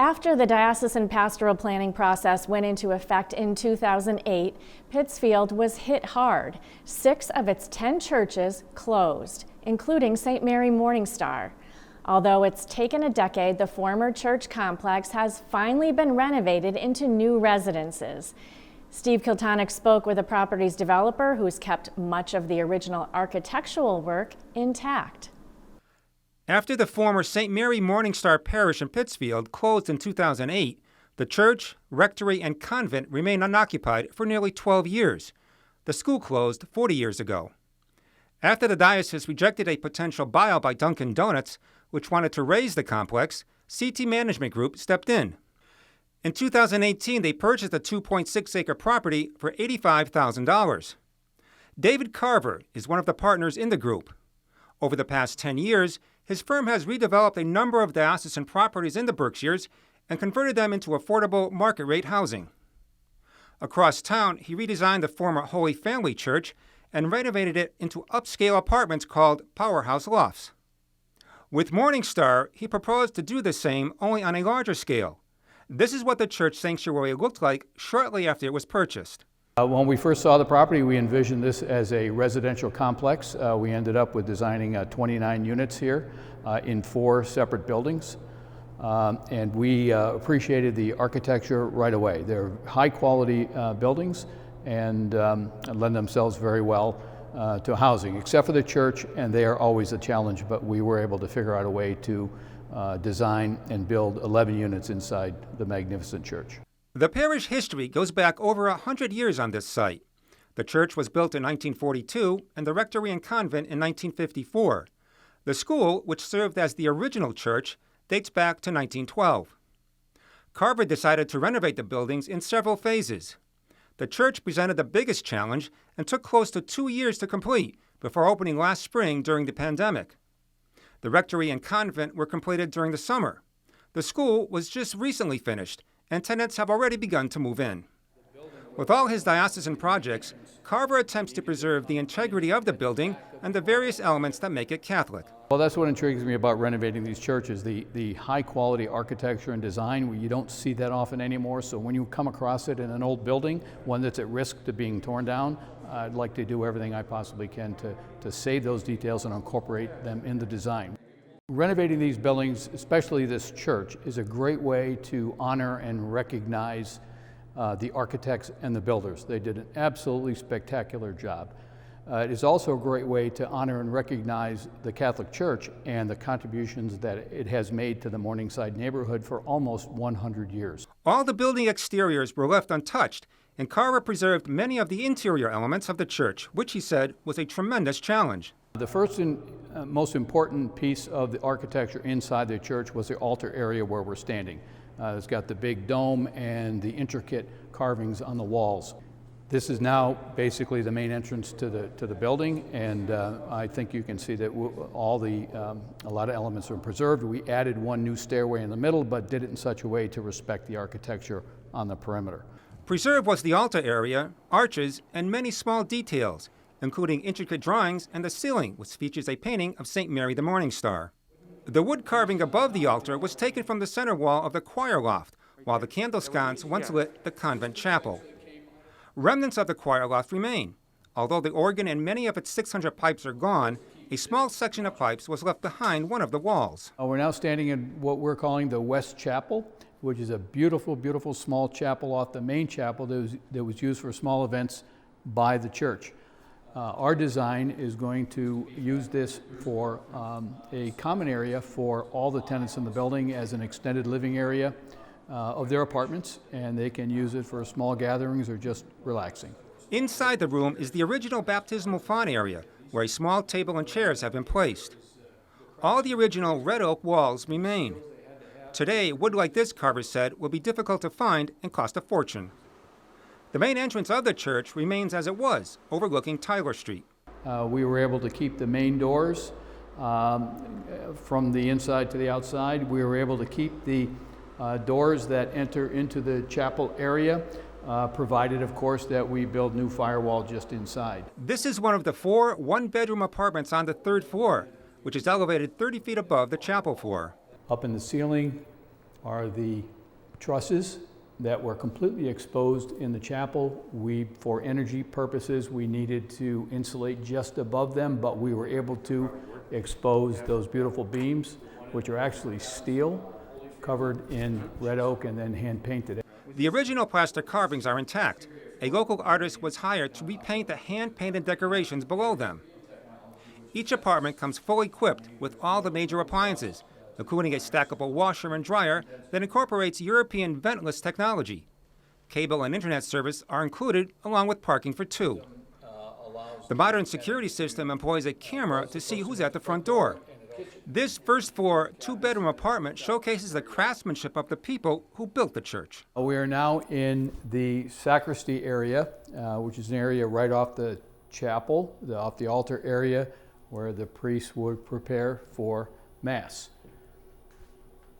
After the diocesan pastoral planning process went into effect in 2008, Pittsfield was hit hard. 6 of its 10 churches closed, including St. Mary Morningstar. Although it's taken a decade, the former church complex has finally been renovated into new residences. Steve KILTONIC spoke with the property's developer, who's kept much of the original architectural work intact. After the former St. Mary Morningstar Parish in Pittsfield closed in 2008, the church, rectory, and convent remained unoccupied for nearly 12 years. The school closed 40 years ago. After the diocese rejected a potential buyout by Dunkin' Donuts, which wanted to raise the complex, CT Management Group stepped in. In 2018, they purchased a 2.6-acre property for $85,000. David Carver is one of the partners in the group. Over the past 10 years, his firm has redeveloped a number of diocesan properties in the Berkshires and converted them into affordable market-rate housing. Across town, he redesigned the former Holy Family Church and renovated it into upscale apartments called Powerhouse Lofts. With Morningstar, he proposed to do the same, only on a larger scale. This is what the church sanctuary looked like shortly after it was purchased. When we first saw the property, we envisioned this as a residential complex. We ended up with designing 29 units here in 4 separate buildings. And we appreciated the architecture right away. They're high-quality buildings and lend themselves very well to housing, except for the church, and they are always a challenge, but we were able to figure out a way to design and build 11 units inside the magnificent church. The parish history goes back over 100 years on this site. The church was built in 1942 and the rectory and convent in 1954. The school, which served as the original church, dates back to 1912. Carver decided to renovate the buildings in several phases. The church presented the biggest challenge and took close to 2 years to complete before opening last spring during the pandemic. The rectory and convent were completed during the summer. The school was just recently finished, and tenants have already begun to move in. With all his diocesan projects, Carver attempts to preserve the integrity of the building and the various elements that make it Catholic. Well, that's what intrigues me about renovating these churches, the high-quality architecture and design. Where you don't see that often anymore, so when you come across it in an old building, one that's at risk to being torn down, I'd like to do everything I possibly can to save those details and incorporate them in the design. Renovating these buildings, especially this church, is a great way to honor and recognize the architects and the builders. They did an absolutely spectacular job. It is also a great way to honor and recognize the Catholic Church and the contributions that it has made to the Morningside neighborhood for almost 100 years. All the building exteriors were left untouched, and Carver preserved many of the interior elements of the church, which he said was a tremendous challenge. The first and most important piece of the architecture inside the church was the altar area where we're standing. It's got the big dome and the intricate carvings on the walls. This is now basically the main entrance to the building, and I think you can see that a lot of elements are preserved. We added one new stairway in the middle, but did it in such a way to respect the architecture on the perimeter. Preserved was the altar area, arches, and many small details, including intricate drawings and the ceiling, which features a painting of St. Mary the Morningstar. The wood carving above the altar was taken from the center wall of the choir loft, while the candle sconce once lit the convent chapel. Remnants of the choir loft remain. Although the organ and many of its 600 pipes are gone, a small section of pipes was left behind one of the walls. We're now standing in what we're calling the West Chapel, which is a beautiful, beautiful small chapel off the main chapel that was used for small events by the church. Our design is going to use this for a common area for all the tenants in the building as an extended living area of their apartments, and they can use it for small gatherings or just relaxing. Inside the room is the original baptismal font area, where a small table and chairs have been placed. All the original red oak walls remain. Today, wood like this, Carver said, will be difficult to find and cost a fortune. The main entrance of the church remains as it was, overlooking Tyler Street. We were able to keep the main doors from the inside to the outside. We were able to keep the doors that enter into the chapel area, provided, of course, that we build new firewall just inside. This is one of the 4 one-bedroom apartments on the 3rd floor, which is elevated 30 feet above the chapel floor. Up in the ceiling, are the trusses that were completely exposed in the chapel. For energy purposes, we needed to insulate just above them, but we were able to expose those beautiful beams, which are actually steel, covered in red oak and then hand painted. The original plaster carvings are intact. A local artist was hired to repaint the hand-painted decorations below them. Each apartment comes fully equipped with all the major appliances, including a stackable washer and dryer that incorporates European ventless technology. Cable and internet service are included, along with parking for two. The modern security system employs a camera to see who's at the front door. This first-floor, two-bedroom apartment showcases the craftsmanship of the people who built the church. We are now in the sacristy area, which is an area right off the chapel, off the altar area, where the priests would prepare for Mass.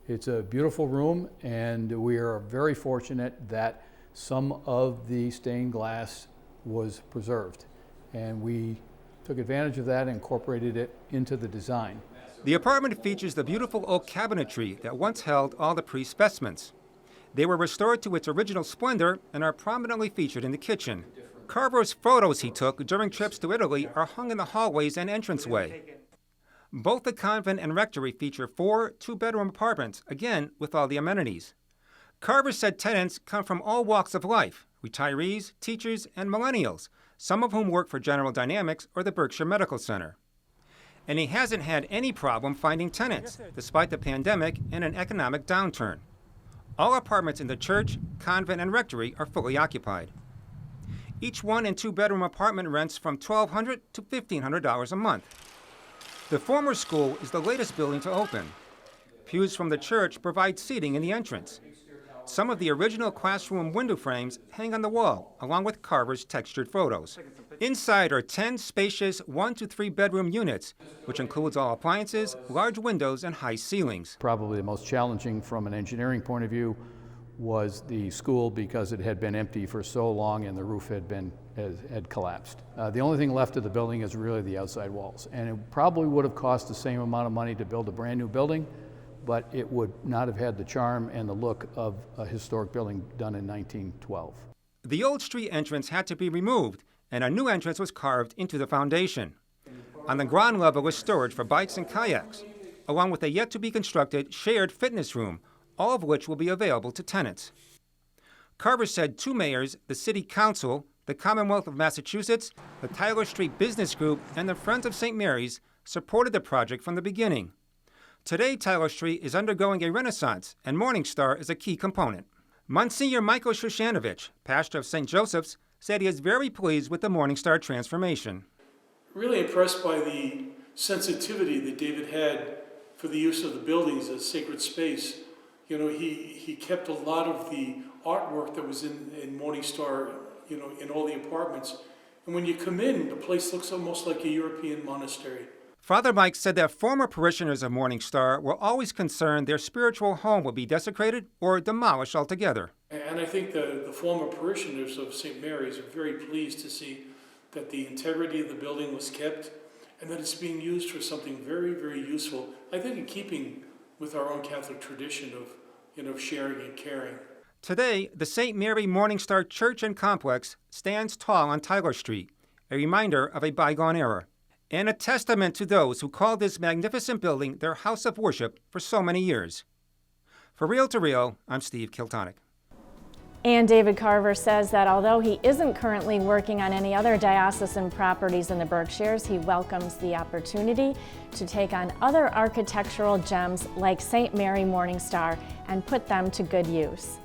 It's a beautiful room, and we are very fortunate that some of the stained glass was preserved, and we took advantage of that and incorporated it into the design. The apartment features the beautiful oak cabinetry that once held all the priest specimens. They were restored to its original splendor and are prominently featured in the kitchen. Carver's photos he took during trips to Italy are hung in the hallways and entranceway. Both the convent and rectory feature 4 two-bedroom apartments, again with all the amenities. Carver said tenants come from all walks of life, retirees, teachers, and millennials, some of whom work for General Dynamics or the Berkshire Medical Center. And he hasn't had any problem finding tenants, despite the pandemic and an economic downturn. All apartments in the church, convent, and rectory are fully occupied. Each 1- and 2-bedroom apartment rents from $1,200 to $1,500 a month. The former school is the latest building to open. Pews from the church provide seating in the entrance. Some of the original classroom window frames hang on the wall, along with Carver's textured photos. Inside are 10 spacious 1- to 3-bedroom units, which includes all appliances, large windows, and high ceilings. Probably the most challenging from an engineering point of view was the school, because it had been empty for so long and the roof had collapsed. The only thing left of the building is really the outside walls, and it probably would have cost the same amount of money to build a brand new building, but it would not have had the charm and the look of a historic building done in 1912. The old street entrance had to be removed, and a new entrance was carved into the foundation. On the ground level was storage for bikes and kayaks, along with a yet-to-be-constructed shared fitness room, all of which will be available to tenants. Carver said 2 mayors, the City Council, the Commonwealth of Massachusetts, the Tyler Street Business Group, and the Friends of St. Mary's supported the project from the beginning. Today, Tyler Street is undergoing a renaissance, and Morning Star is a key component. Monsignor Michael Shushanovich, pastor of St. Joseph's, said he is very pleased with the Morning Star transformation. Really impressed by the sensitivity that David had for the use of the buildings as sacred space. You know, he kept a lot of the artwork that was in Morning Star, you know, in all the apartments. And when you come in, the place looks almost like a European monastery. Father Mike said that former parishioners of Morning Star were always concerned their spiritual home would be desecrated or demolished altogether. And I think the former parishioners of St. Mary's are very pleased to see that the integrity of the building was kept and that it's being used for something very, very useful. I think in keeping with our own Catholic tradition of, you know, sharing and caring. Today, the St. Mary Morning Star Church and Complex stands tall on Tyler Street, a reminder of a bygone era, and a testament to those who called this magnificent building their house of worship for so many years. For Real to Real, I'm Steve Kiltonic. And David Carver says that although he isn't currently working on any other diocesan properties in the Berkshires, he welcomes the opportunity to take on other architectural gems like St. Mary Morning Star and put them to good use.